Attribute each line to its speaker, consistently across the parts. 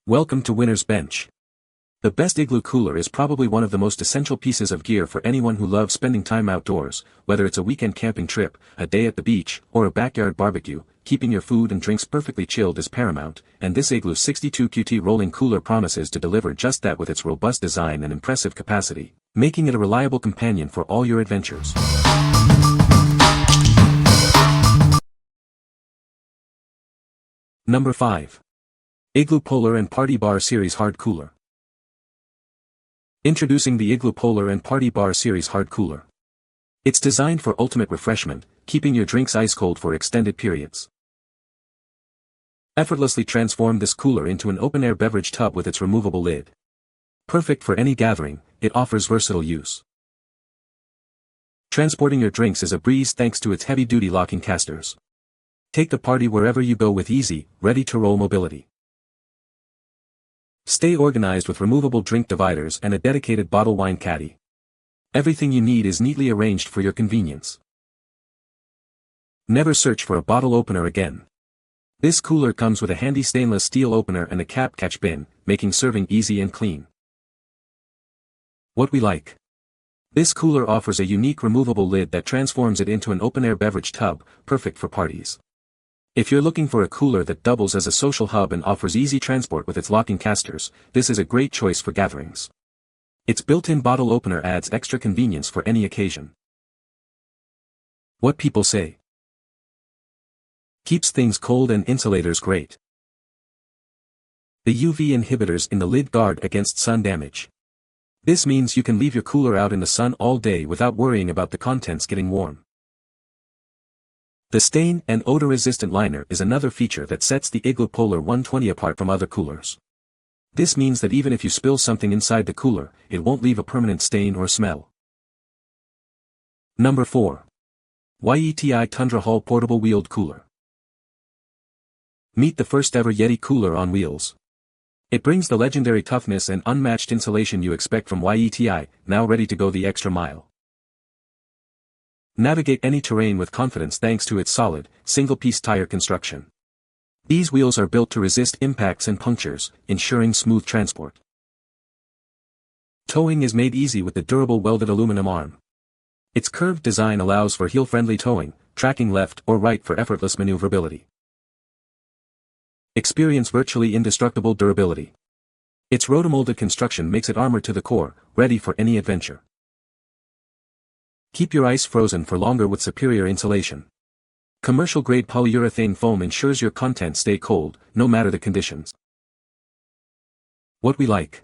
Speaker 1: Welcome to Winner's Bench. The best Igloo Cooler is probably one of the most essential pieces of gear for anyone who loves spending time outdoors, whether it's a weekend camping trip, a day at the beach, or a backyard barbecue. Keeping your food and drinks perfectly chilled is paramount, and this Igloo 62QT rolling cooler promises to deliver just that with its robust design and impressive capacity, making it a reliable companion for all your adventures. Number 5. Igloo Polar and Party Bar Series Hard Cooler. Introducing the Igloo Polar and Party Bar Series Hard Cooler. It's designed for ultimate refreshment, keeping your drinks ice cold for extended periods. Effortlessly transform this cooler into an open-air beverage tub with its removable lid. Perfect for any gathering, it offers versatile use. Transporting your drinks is a breeze thanks to its heavy-duty locking casters. Take the party wherever you go with easy, ready-to-roll mobility. Stay organized with removable drink dividers and a dedicated bottle wine caddy. Everything you need is neatly arranged for your convenience. Never search for a bottle opener again. This cooler comes with a handy stainless steel opener and a cap catch bin, making serving easy and clean. What we like. This cooler offers a unique removable lid that transforms it into an open-air beverage tub, perfect for parties. If you're looking for a cooler that doubles as a social hub and offers easy transport with its locking casters, this is a great choice for gatherings. Its built-in bottle opener adds extra convenience for any occasion. What people say. Keeps things cold and insulators great. The UV inhibitors in the lid guard against sun damage. This means you can leave your cooler out in the sun all day without worrying about the contents getting warm. The stain and odor-resistant liner is another feature that sets the Igloo Polar 120 apart from other coolers. This means that even if you spill something inside the cooler, it won't leave a permanent stain or smell. Number 4. YETI Tundra Hall Portable Wheeled Cooler. Meet the first ever YETI cooler on wheels. It brings the legendary toughness and unmatched insulation you expect from YETI, now ready to go the extra mile. Navigate any terrain with confidence thanks to its solid, single-piece tire construction. These wheels are built to resist impacts and punctures, ensuring smooth transport. Towing is made easy with the durable welded aluminum arm. Its curved design allows for heel-friendly towing, tracking left or right for effortless maneuverability. Experience virtually indestructible durability. Its rotomolded construction makes it armored to the core, ready for any adventure. Keep your ice frozen for longer with superior insulation. Commercial-grade polyurethane foam ensures your contents stay cold, no matter the conditions. What we like.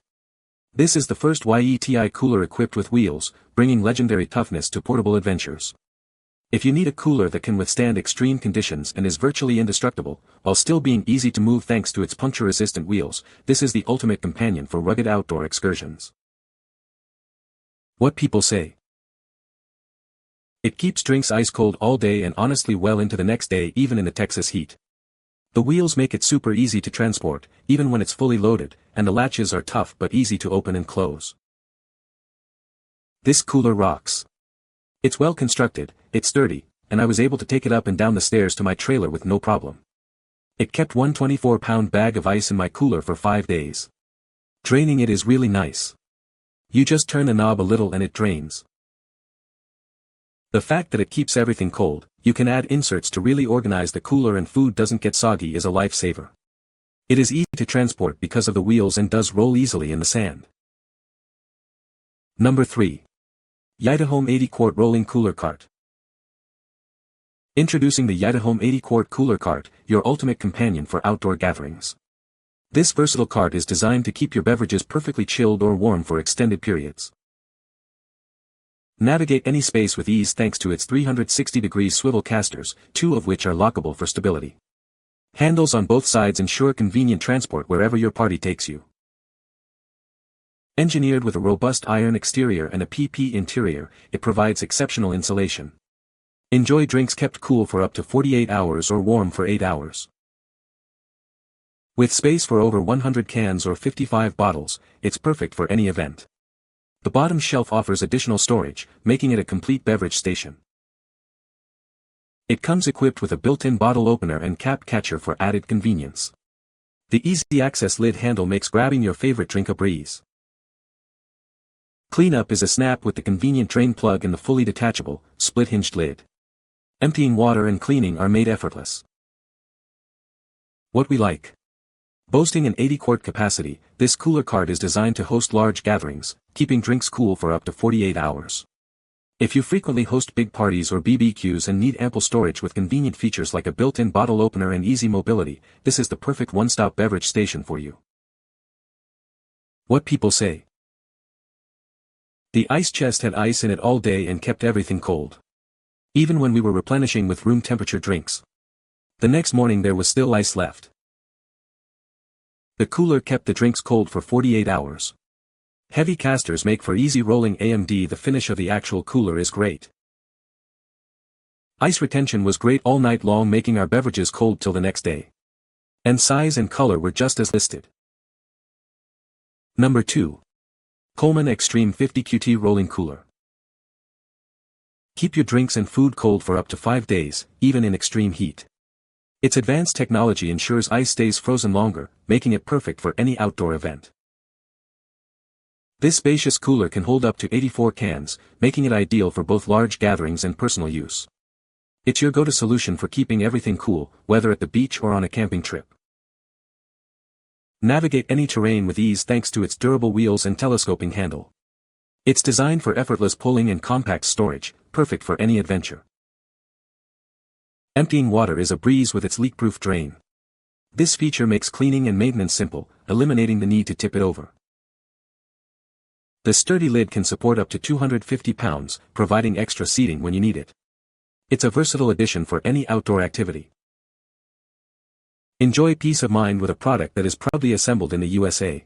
Speaker 1: This is the first YETI cooler equipped with wheels, bringing legendary toughness to portable adventures. If you need a cooler that can withstand extreme conditions and is virtually indestructible, while still being easy to move thanks to its puncture-resistant wheels, this is the ultimate companion for rugged outdoor excursions. What people say. It keeps drinks ice cold all day and honestly well into the next day even in the Texas heat. The wheels make it super easy to transport, even when it's fully loaded, and the latches are tough but easy to open and close. This cooler rocks. It's well constructed, it's sturdy, and I was able to take it up and down the stairs to my trailer with no problem. It kept one 24-pound bag of ice in my cooler for 5 days. Draining it is really nice. You just turn the knob a little and it drains. The fact that it keeps everything cold, you can add inserts to really organize the cooler and food doesn't get soggy is a lifesaver. It is easy to transport because of the wheels and does roll easily in the sand. Number 3. YITAHOME 80 Quart Rolling Cooler Cart. Introducing the YITAHOME 80 Quart Cooler Cart, your ultimate companion for outdoor gatherings. This versatile cart is designed to keep your beverages perfectly chilled or warm for extended periods. Navigate any space with ease thanks to its 360-degree swivel casters, 2 of which are lockable for stability. Handles on both sides ensure convenient transport wherever your party takes you. Engineered with a robust iron exterior and a PP interior, it provides exceptional insulation. Enjoy drinks kept cool for up to 48 hours or warm for 8 hours. With space for over 100 cans or 55 bottles, it's perfect for any event. The bottom shelf offers additional storage, making it a complete beverage station. It comes equipped with a built-in bottle opener and cap catcher for added convenience. The easy access lid handle makes grabbing your favorite drink a breeze. Cleanup is a snap with the convenient drain plug and the fully detachable, split-hinged lid. Emptying water and cleaning are made effortless. What we like. Boasting an 80-quart capacity, this cooler cart is designed to host large gatherings, keeping drinks cool for up to 48 hours. If you frequently host big parties or BBQs and need ample storage with convenient features like a built-in bottle opener and easy mobility, this is the perfect one-stop beverage station for you. What people say. The ice chest had ice in it all day and kept everything cold. Even when we were replenishing with room temperature drinks. The next morning there was still ice left. The cooler kept the drinks cold for 48 hours. Heavy casters make for easy rolling AMD. The finish of the actual cooler is great. Ice retention was great all night long, making our beverages cold till the next day. And size and color were just as listed. Number 2. Coleman Xtreme 50 QT Rolling Cooler. Keep your drinks and food cold for up to 5 days, even in extreme heat. Its advanced technology ensures ice stays frozen longer, making it perfect for any outdoor event. This spacious cooler can hold up to 84 cans, making it ideal for both large gatherings and personal use. It's your go-to solution for keeping everything cool, whether at the beach or on a camping trip. Navigate any terrain with ease thanks to its durable wheels and telescoping handle. It's designed for effortless pulling and compact storage, perfect for any adventure. Emptying water is a breeze with its leak-proof drain. This feature makes cleaning and maintenance simple, eliminating the need to tip it over. The sturdy lid can support up to 250 pounds, providing extra seating when you need it. It's a versatile addition for any outdoor activity. Enjoy peace of mind with a product that is proudly assembled in the USA.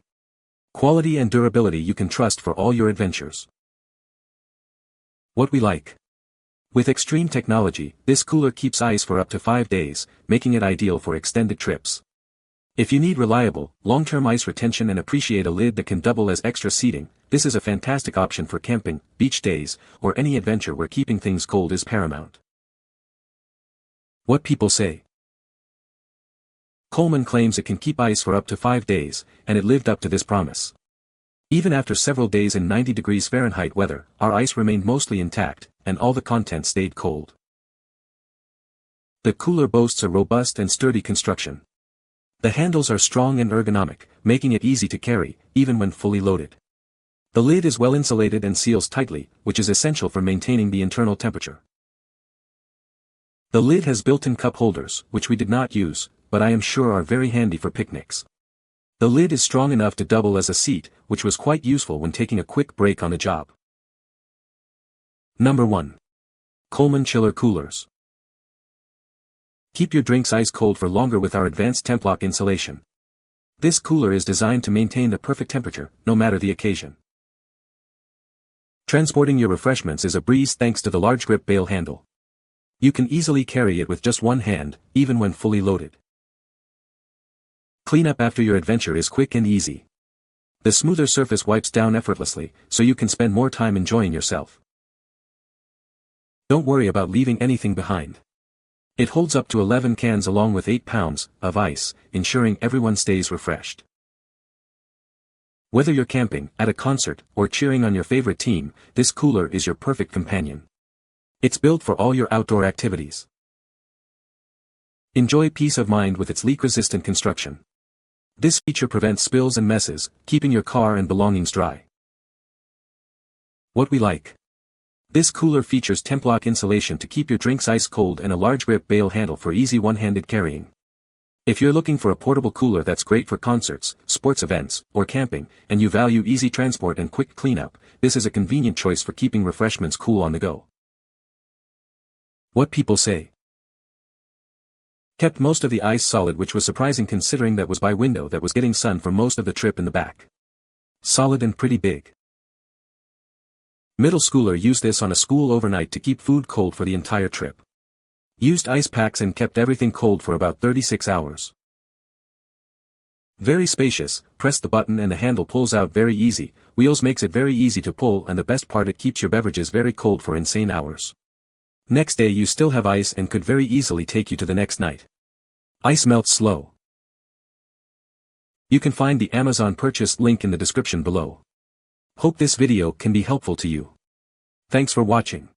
Speaker 1: Quality and durability you can trust for all your adventures. What we like. With extreme technology, this cooler keeps ice for up to 5 days, making it ideal for extended trips. If you need reliable, long-term ice retention and appreciate a lid that can double as extra seating, this is a fantastic option for camping, beach days, or any adventure where keeping things cold is paramount. What people say. Coleman claims it can keep ice for up to 5 days, and it lived up to this promise. Even after several days in 90 degrees Fahrenheit weather, our ice remained mostly intact, and all the content stayed cold. The cooler boasts a robust and sturdy construction. The handles are strong and ergonomic, making it easy to carry, even when fully loaded. The lid is well insulated and seals tightly, which is essential for maintaining the internal temperature. The lid has built-in cup holders, which we did not use, but I am sure are very handy for picnics. The lid is strong enough to double as a seat, which was quite useful when taking a quick break on the job. Number 1. Coleman Chiller Coolers. Keep your drinks ice cold for longer with our advanced TempLock insulation. This cooler is designed to maintain the perfect temperature, no matter the occasion. Transporting your refreshments is a breeze thanks to the large grip bale handle. You can easily carry it with just one hand, even when fully loaded. Cleanup after your adventure is quick and easy. The smoother surface wipes down effortlessly, so you can spend more time enjoying yourself. Don't worry about leaving anything behind. It holds up to 11 cans along with 8 pounds of ice, ensuring everyone stays refreshed. Whether you're camping, at a concert, or cheering on your favorite team, this cooler is your perfect companion. It's built for all your outdoor activities. Enjoy peace of mind with its leak-resistant construction. This feature prevents spills and messes, keeping your car and belongings dry. What we like. This cooler features TempLock insulation to keep your drinks ice cold and a large grip bale handle for easy one-handed carrying. If you're looking for a portable cooler that's great for concerts, sports events, or camping, and you value easy transport and quick cleanup, this is a convenient choice for keeping refreshments cool on the go. What people say. Kept most of the ice solid, which was surprising considering that was by window that was getting sun for most of the trip in the back. Solid and pretty big. Middle schooler used this on a school overnight to keep food cold for the entire trip. Used ice packs and kept everything cold for about 36 hours. Very spacious, press the button and the handle pulls out very easy, wheels makes it very easy to pull, and the best part, it keeps your beverages very cold for insane hours. Next day you still have ice and could very easily take you to the next night. Ice melts slow. You can find the Amazon purchase link in the description below. Hope this video can be helpful to you. Thanks for watching.